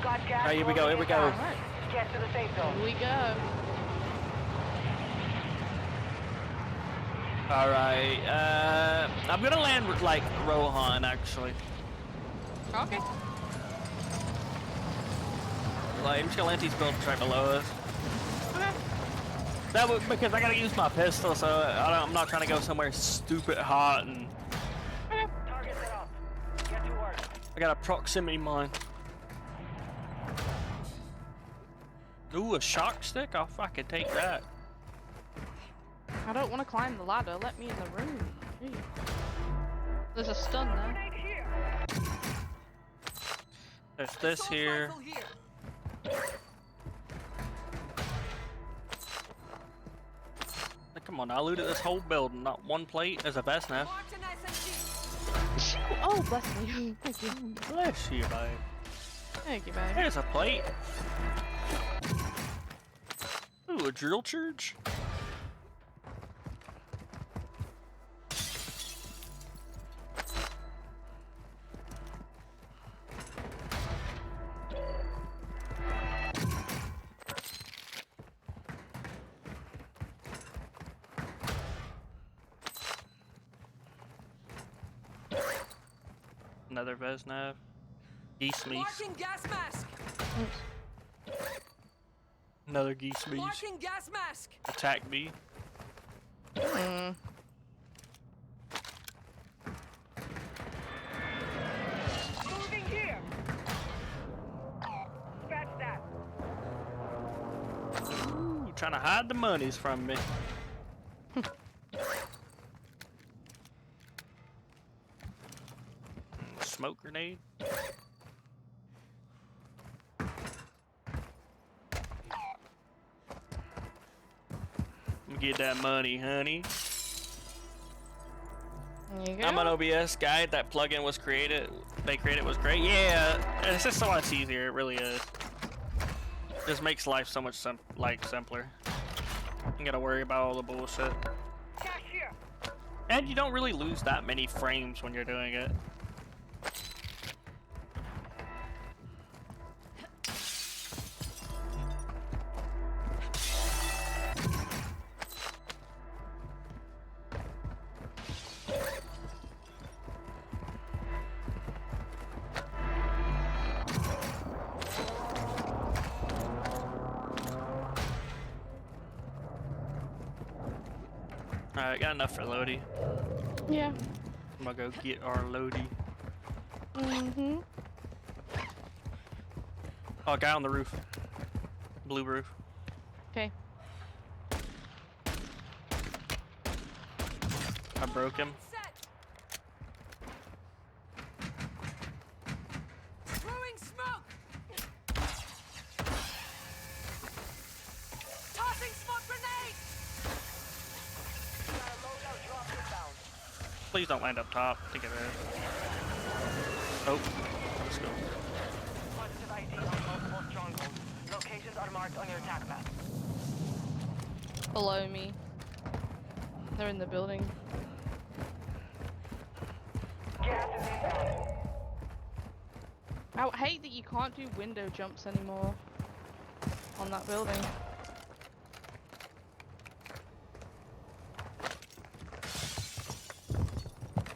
Alright, here we go, here we go. Get to the safe zone. Here we go. Alright, I'm gonna land like Rohan actually. Okay. Like, I'm just gonna land these buildings right below us. Okay. That would, because I gotta use my pistol, so I'm not trying to go somewhere stupid hot and. Okay. Target set up. Get to work. I got a proximity mine. Ooh, a shock stick? I'll fucking take that. I don't want to climb the ladder. Let me in the room. Gee. There's a stun there. There's this here. Come on, I looted this whole building. Not one plate. There's a vest now. Oh, bless me. Thank you. Bless you, babe. Thank you, babe. There's a plate. Ooh, a drill charge. Another Vesnav. Geese meat. Marking gas mask. Another geese meat. Marking gas mask. Attack me. Mm. Moving here. Scratch that. Ooh, trying to hide the monies from me. Smoke grenade. Get that money, honey. There you go. I'm an OBS guy. That plugin was created. They created was great. Yeah, it's just so much easier. It really is. Just makes life so much simpler. You gotta worry about all the bullshit. Cashier. And you don't really lose that many frames when you're doing it. Alright, got enough for Lodi. Yeah. I'm gonna go get our Lodi. Mm-hmm. Oh, guy on the roof. Blue roof. Okay. I broke him. Set. Throwing smoke. Tossing smoke grenade. Got a loadout drop inbound. Please don't land up top. Think of it. Oh, let's go. Positive ID on multiple strongholds. Locations are marked on your attack map. Below me. They're in the building. Gas is inbound. I hate that you can't do window jumps anymore on that building.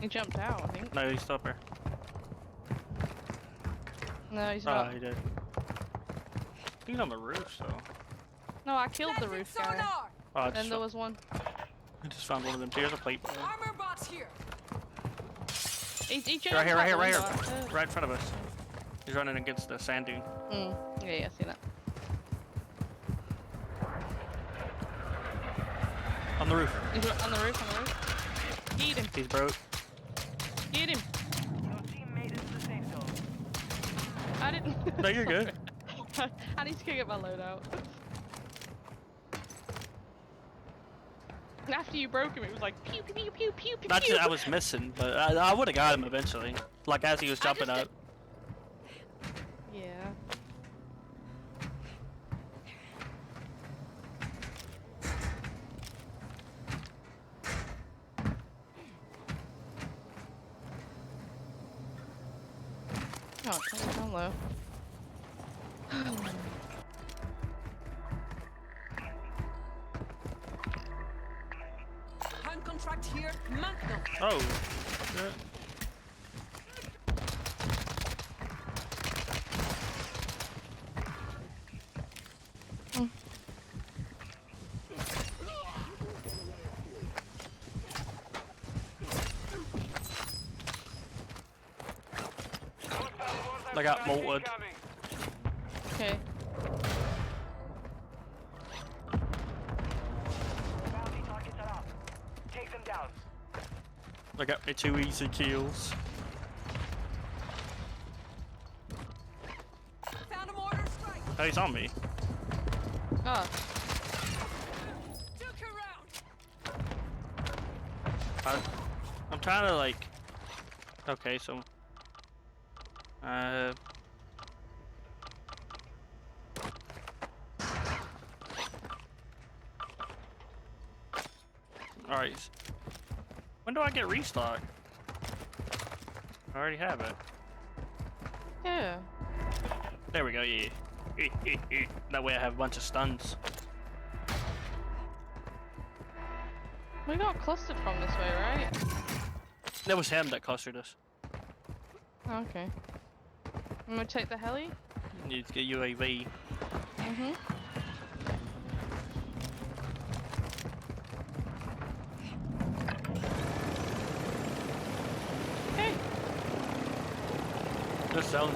He jumped out, I think. No, he's still up here. No, he's Oh, not. he did. He's on the roof, so. No, I killed the Planting roof guy. sonar. Oh, I Then just, there was one. I just found one of them. Here's a plate. Armor box here. He jumped Right here, out right here, the right window. here. Right in front of us. He's running against the sand dune. Yeah, I see that. On the roof. He's on the roof, on the roof. Get him, He's broke. get him. Your team made it to the safe zone. I didn't. No, you're good. I need to go get my loadout. After you broke him, it was like pew pew pew pew pew pew. Not pew. just I was missing, but I would have got him eventually. Like as he was jumping up. Yeah. Oh, turn it down low. Hand contract here. Magnum. Oh. Shit. I got molted. Okay. Bounty targets are up. Take them down. I got me 2 easy kills. Found a mortar strike. Oh, he's on me. Oh, Took her out. I'm trying to like. Okay, so. Alright. When do I get restock? I already have it. yeah. There we go, yeah. That way I have a bunch of stuns. We got clustered from this way, right? That was him that clustered us. Okay. I'm gonna take the heli. Need to get UAV. Mhm. Okay. This zone.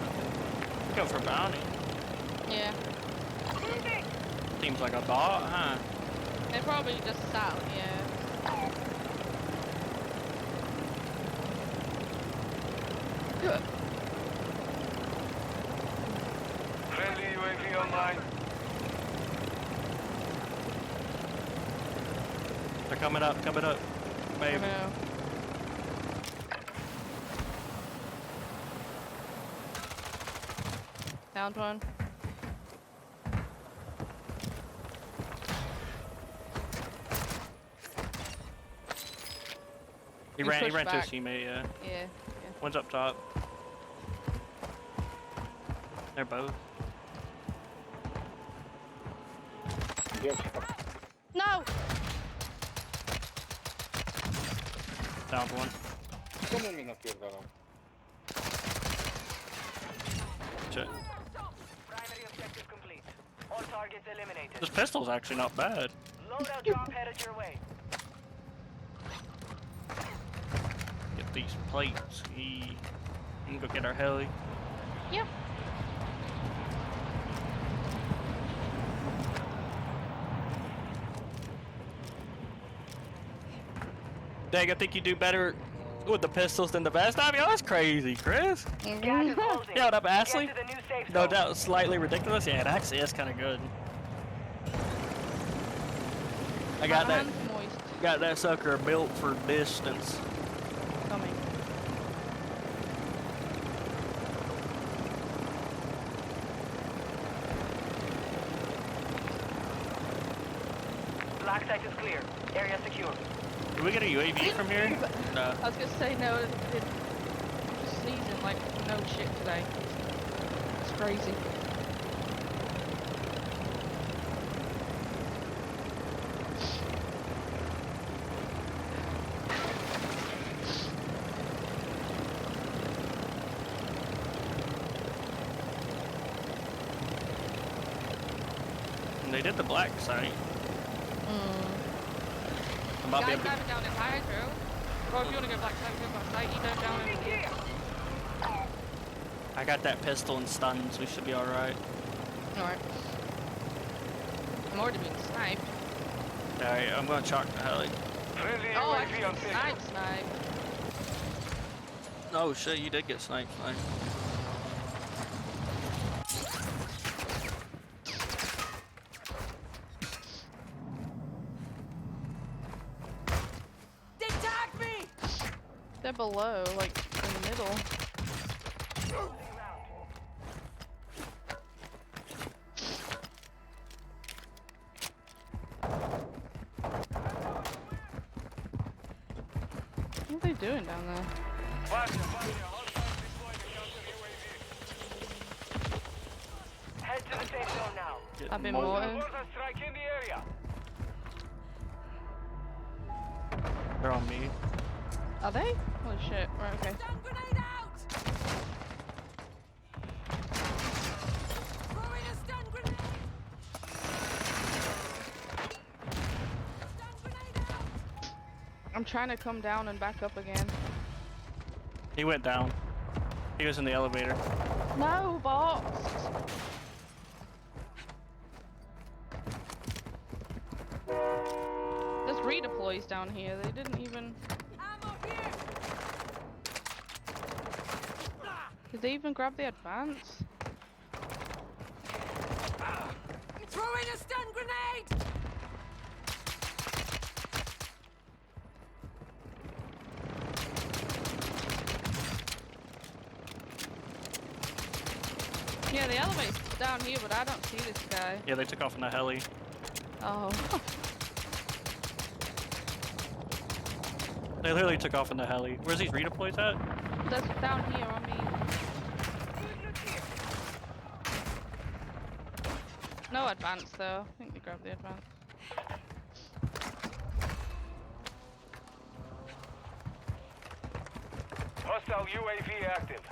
Go for bounty. Yeah. Seems like a bot, huh? They probably just sat. Yeah. Good. Friendly UAV online. They're coming up, Maybe. know. Found one. He We ran to pushed his back. teammate, yeah. Yeah. One's up top. They're both. No. Downed one. Shit. Primary objective complete. All targets eliminated. This pistol's actually not bad. Loadout drop headed your way. Get these plates. We can go get our heli. Yeah. Dang, I think you do better with the pistols than the vest. I mean, that's crazy, Chris. Gas is closing. Yeah, what up, Ashley? Get to the new safe No zone. doubt, slightly ridiculous. Yeah, it actually is kind of good. I got My that. hand's moist. Got that sucker built for distance. Coming. Black site is clear. Area secure. Did we get a UAV from here? No. I was gonna say no. It's sneezing like no shit today. It's crazy. And they did the black site. I'm about to be Guys able to. diving down in hydro. Or if you wanna go black side, go black side. You dive down in here. I got that pistol and stuns. We should be alright. Alright. I'm already being sniped. Alright, I'm gonna chalk the heli. Friendly Oh, I UAV on can station. snipe. Oh shit, you did get sniped. Nice. They tagged me. They're below, like in the middle. What are they doing down there? Head to the safe zone now. I've been More- mortared. Warzone strike in the area. They're on me. Are they? Holy shit. Right, okay. Stun grenade out! Throwing a stun grenade! Stun grenade out! I'm trying to come down and back up again. He went down. He was in the elevator. No, bots! There's redeploys down here. They didn't even... Ammo here! Did they even grab the advance? Throwing a stun grenade! Yeah, the elevator's down here, but I don't see this guy. Yeah, they took off in the heli. Oh. They literally took off in the heli. Where's these redeploys at? That's down here on me. No advance though. I think they grabbed the advance. Hostile UAV active.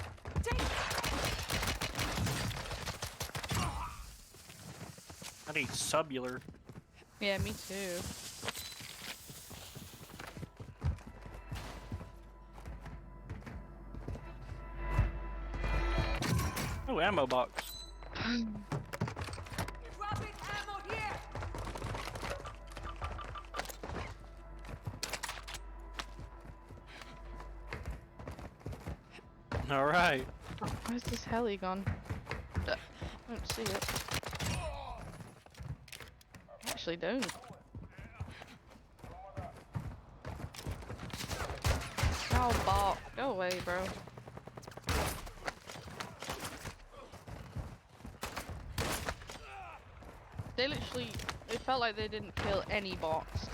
I need subular. Yeah, me too. Oh, ammo box. Dropping ammo here! All right. Where's this heli gone? I don't see it. I actually don't. Oh, bot. Go away, bro. They literally, it felt like they didn't kill any bots.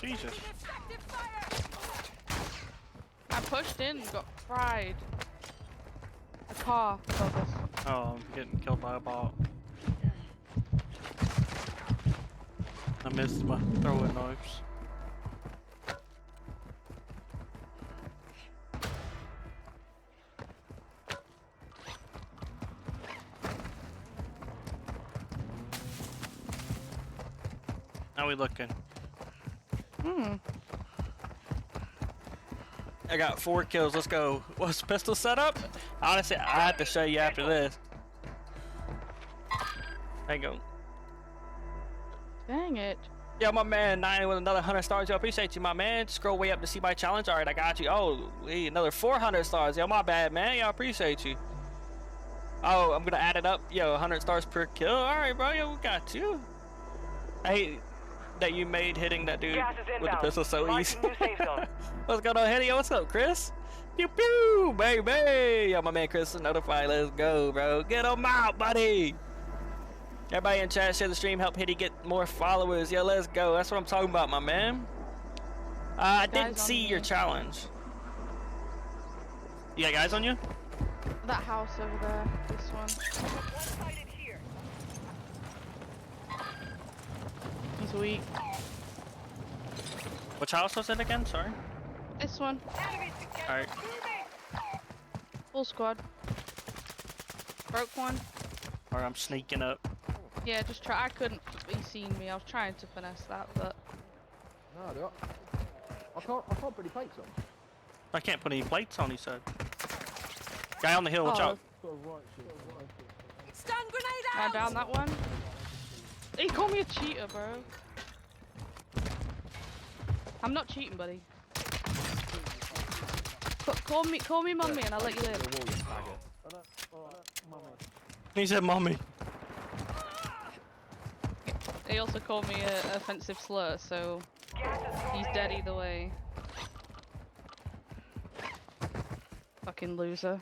Jesus. Effective fire! I pushed in and got fried. A car above us. Oh, I'm getting killed by a bot. I missed my throwing knives. How we looking? I got 4 kills. Let's go. What's pistol setup? Honestly, I have to show you after this. There you go. Dang it. Yo, my man, 9 with another 100 stars. Yo, appreciate you, my man. Scroll way up to see my challenge. All right, I got you. Oh, wait, another 400 stars. Yo, my bad, man. Yo, I appreciate you. Oh, I'm gonna add it up. Yo, 100 stars per kill. All right, bro. Yo, we got you. I hate that you made hitting that dude Gas is with the inbound. pistol so Mark easy. new safe zone. What's going on, Henny? Yo, what's up, Chris? Pew pew, baby. Yo, my man Chris is notified. Let's go, bro. Get him out, buddy. Everybody in chat, share the stream, help Hitty get more followers. Yo, let's go. That's what I'm talking about, my man. I didn't Guys on see your me. challenge. You got guys on you? That house over there. This one. One-sided here. He's weak. Which house was it again? Sorry. This one. Alright. Full squad. Broke one. Alright, I'm sneaking up. Yeah, just try. I couldn't. He seen me. I was trying to finesse that, but No, I can't put any plates on. I can't put any plates on, he said. Guy on the hill, watch Oh. out. Stun grenade I out! down that one. He called me a cheater, bro. I'm not cheating, buddy. Call me mummy, and I'll let you live. He said, mommy. He also called me an offensive slur, so he's dead either way. Fucking loser.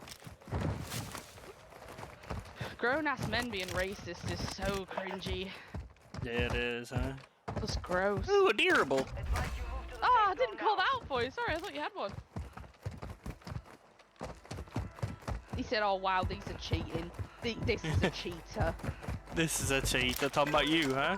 Grown-ass men being racist is so cringy. Yeah, it is, huh? Just gross. Ooh, adorable. Ah, I didn't call that out for you. Sorry, I thought you had one. He said, "Oh wow, these are cheating. This is a cheater." This is a cheat. They're talking about you, huh?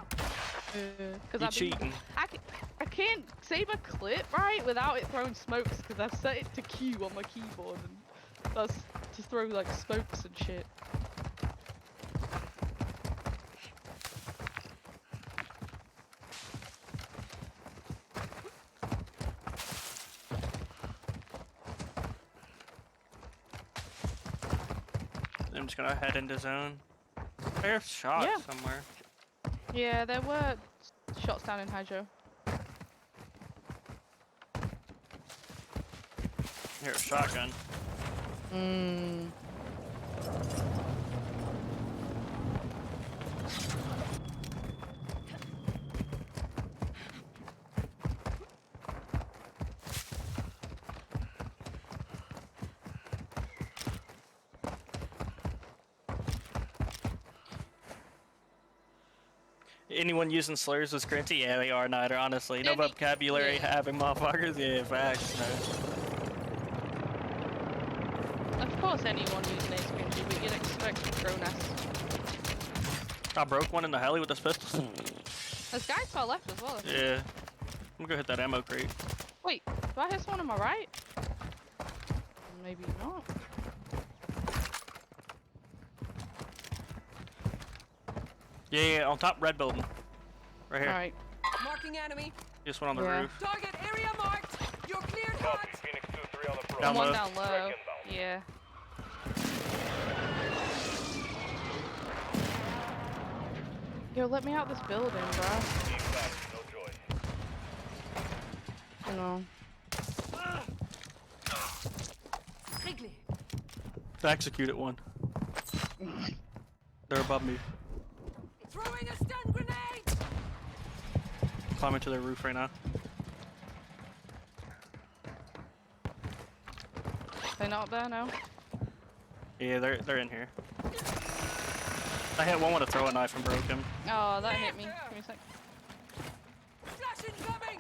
Because You cheating. I can't save a clip right without it throwing smokes because I've set it to Q on my keyboard and that's to throw like smokes and shit. I'm just gonna head into zone. There's shots Yeah. somewhere. Yeah, there were shots down in Hydro. Here's a shotgun. Mmm. Anyone using slurs with Scrinty? Yeah, they are neither, honestly. No vocabulary yeah. having motherfuckers? Yeah, facts. No. Of course anyone using it is cringy, but you'd expect grown ass. I broke one in the heli with this pistol. There's guys to our left as well. Yeah. I'm gonna go hit that ammo crate. Wait, do I hear someone on my right? Maybe not. Yeah, on top red building. Right here. Alright. Marking enemy. Just one on the Yeah. roof. Target area marked. You're cleared hot. Phoenix 2-3 on the pro. Down One low. down low. Yeah. Yo, let me out this building, bro. No joy. You know. Wrigley. Execute one. They're above me. Throwing a stun grenade. Climbing to their roof right now. They not up there now? Yeah, they're in here. I hit one with a throwing knife and broke him. Oh, that hit me. Give me a sec. Flash incoming.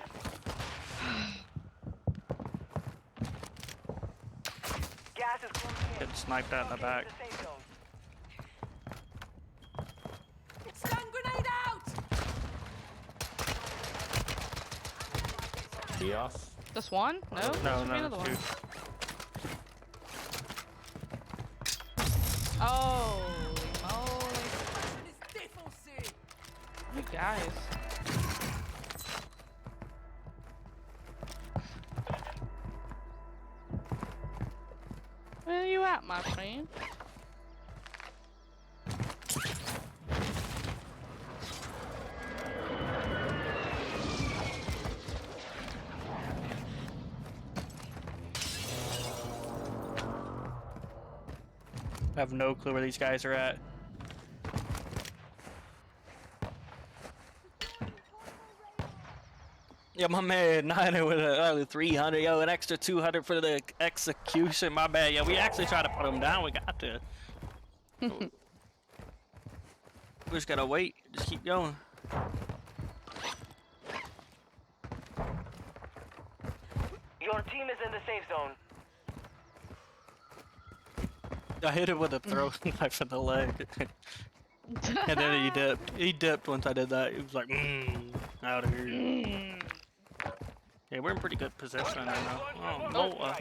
Gas is closing in. Getting sniped at in the back. The safe zone. Stun grenade out. Chaos. Just one? No? No, Should be no, another one. two. Oh, moly. Action is défoncé. You guys. Where are you at, my friend? I have no clue where these guys are at. Yeah, my man, Niner with a 300. Yo, an extra 200 for the execution. My bad. Yeah, we actually tried to put them down. We got to. We just gotta wait. Just keep going. Your team is in the safe zone. I hit him with a throw knife in the leg. And then he dipped. He dipped once I did that. He was like, out of here. Yeah, we're in pretty good position right now. Oh, Mota.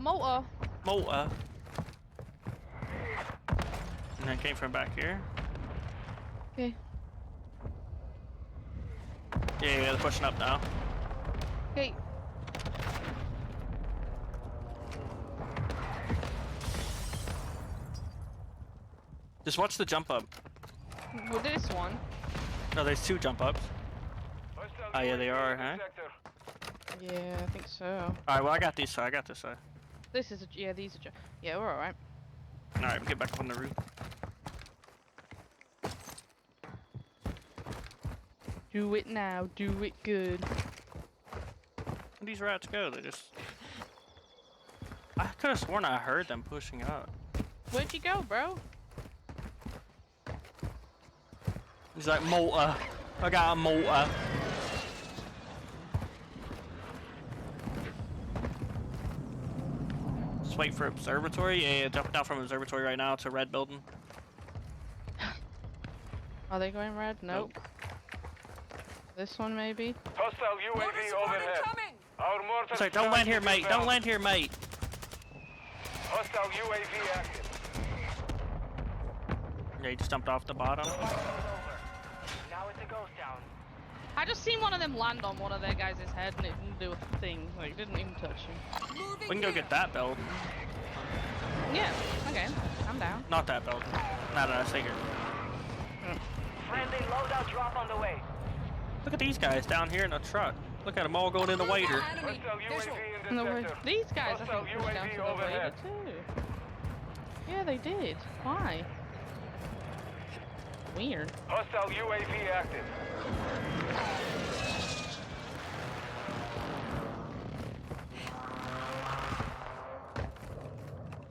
Motor. Mota. And then came from back here. Okay. Yeah, they're pushing up now. Okay. Just watch the jump up. Well, this one. No, there's two jump ups. Oh, yeah, they are, huh? Yeah, I think so. Alright, well, I got these, so I got this side. This is a, yeah, these are, yeah, we're alright. Alright, get back up on the roof. Do it now, do it good. Where'd these rats go? They just... I could have sworn I heard them pushing up. Where'd you go, bro? He's like, Mota. I got a Mota. wait for observatory. Yeah, jumping down from observatory right now to red building. Are they going red? Nope. This one maybe. Hostile Mortar UAV support overhead. incoming! Our mortar Sorry, don't land here, strike is mate. Don't inbound. land here, mate. Hostile UAV active. Yeah, he just jumped off the bottom. Now it's a ghost town. I just seen one of them land on one of their guys' head and it didn't do a thing. Like, it didn't even touch him. Moving We can go here. get that build. Yeah, okay. I'm down. Not that build. Not that figure. Friendly loadout drop on the way. Look at these guys down here in the truck. Look at them all going in the waiter. Enemy. Hostile Visual. UAV in No the way. sector. These guys, I Hostile think, pushed down to UAV the waiter overhead. too. Yeah, they did. Why? Weird. Hostile UAV active.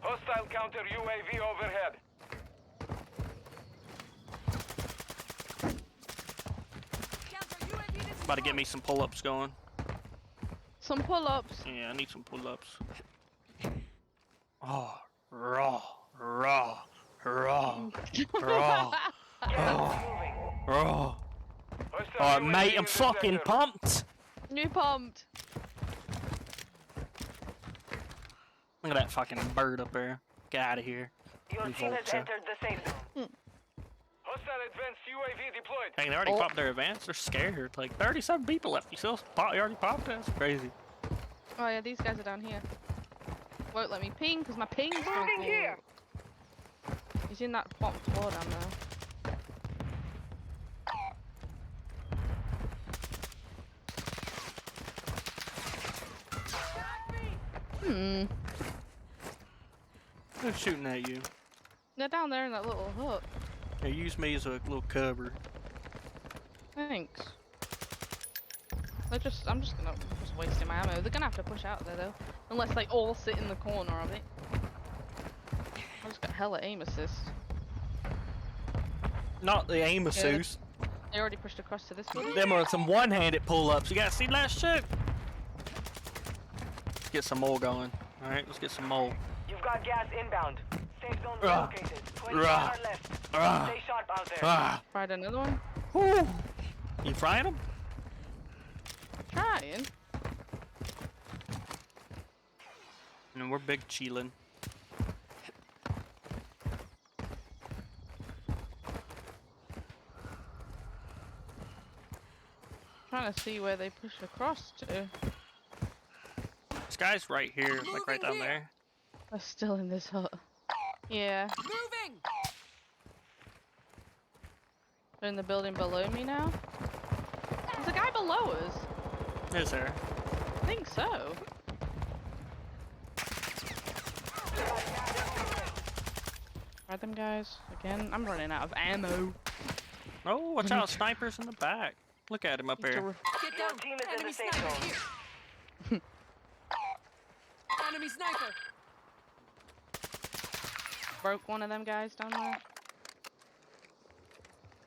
Hostile counter UAV overhead. Counter UAV this About to get me some pull-ups going. Some pull-ups. Yeah, I need some pull-ups. Oh, raw, raw, raw, raw, raw. Hostile Oh, UAV mate, in I'm the fucking sector. pumped. You pumped. Look at that fucking bird up there. Get out of here. Your You team has vulture. entered the safe zone. Hostile advanced UAV deployed. Dang, they already Oh. popped their advance. They're scared. Like 37 people left. You still you already popped it? That's crazy. Oh yeah, these guys are down here. Won't let me ping because my ping's don't Moving here. go. He's in that bottom floor down there. Hmm. Who's shooting at you? They're down there in that little hut. Hey, use me as a little cover. Thanks. I'm just wasting my ammo. They're gonna have to push out there though. Unless they all sit in the corner of it. I just got hella aim assist. Not the aim assist. They already pushed across to this building. Them are some one-handed pull-ups. You guys see that shit? Let's get some more going. All right, let's get some more. You've got gas inbound. Safe zone Rah. relocated. 20 Rah. are left. Rah. Stay sharp out there. Ah, Tried another one. whew. You frying them? Trying. And we're big chillin'. Trying to see where they push across to. This guy's right here, like right down Moving here. there. They're still in this hut. Yeah. Moving! They're in the building below me now. There's a guy below us. Is there? I think so. Try them guys. Again, I'm running out of ammo. Oh, watch out! Snipers in the back. Look at him up Need to here. re- Get Your down! team is in Enemy the safe sniper zone. here! Enemy sniper! Broke one of them guys down there.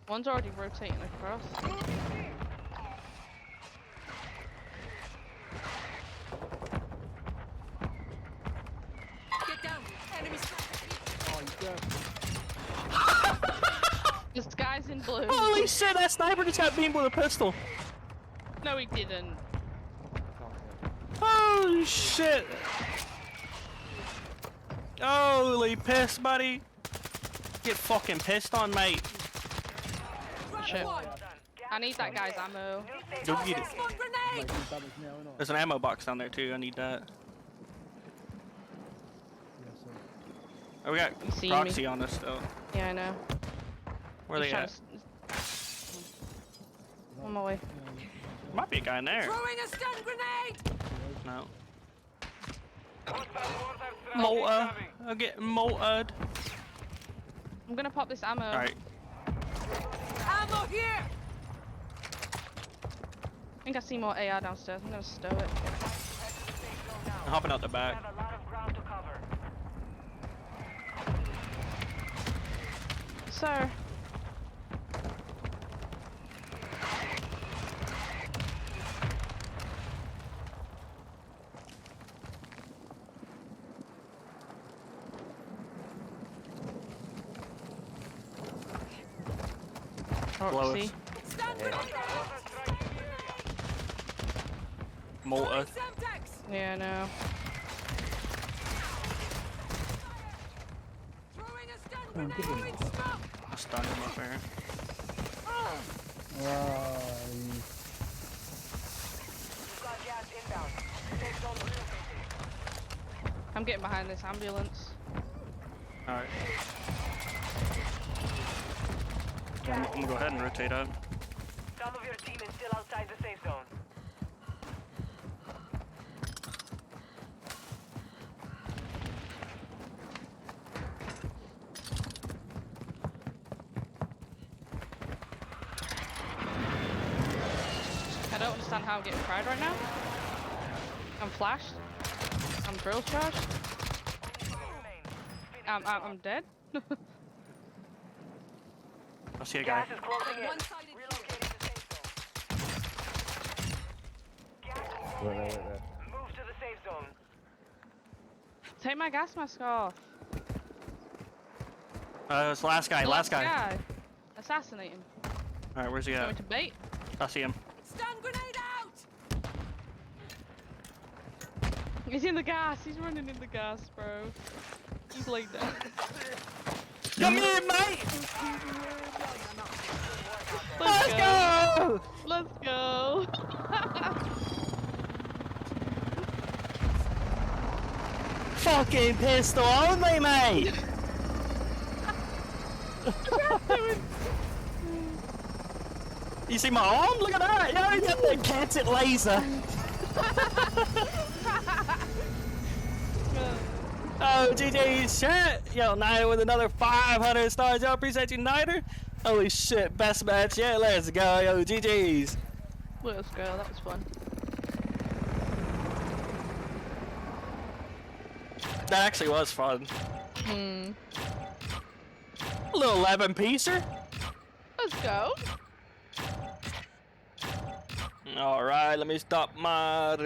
One's already rotating across. Get down! Enemy sniper here! Oh, he's dead. This guy's in blue. Holy shit! That sniper just got beamed with a pistol. No, he didn't. Holy shit! Holy piss, buddy! Get fucking pissed on, mate. Drop Shit. one! I need that guy's ammo. Go get it. Smoke grenade! Like, he's damaged now, innit? There's an ammo box down there too. I need that. Yeah, so. Oh, we got You see proxy me? on us still. Yeah, I know. Where He's they trying at? to on my way. Might be a guy in there. Throwing a stun grenade! No. Hostile mortar strike Molter. incoming. I'll get moltered. I'm gonna pop this ammo. Alright. Ammo here! I think I see more AR downstairs. I'm gonna stow it. I'm hopping out the back. Have a lot of ground to cover. Sir. Roxy. Close. Stun grenade out! Molta. Semtex! Yeah, no. Throwing a stun Oh, grenade! good one. Throwing smoke! I stunned him up there. You've got gas inbound. Safe zone relocated. I'm getting behind this ambulance. Alright. I'm gonna go ahead and rotate up. Some of your team is still outside the safe zone. I don't understand how I'm getting fried right now. I'm flashed. I'm drill charged. I'm dead. I see a guy. Gas is closing in. One-sided Relocating the safe zone. Gas is Right closing in. there. Move to the safe zone. Take my gas mask off. It's the last guy, last guy. Assassinate him. Alright, where's he Going at? to bait. I see him. Stun grenade out! He's in the gas. He's running in the gas, bro. He's laid down. Come here, mate! Let's go! Let's go. Fucking pistol only, mate! You see my arm? Look at that! Yeah, I got the canted laser. Oh, GG, shit! Yo, Niner with another 500 stars. Yo, appreciate you, Niner. Holy shit, best match yet. Let's go, yo, GG's. Let's go. That was fun. That actually was fun. Hmm. A little 11-piecer. Let's go. Alright, let me stop my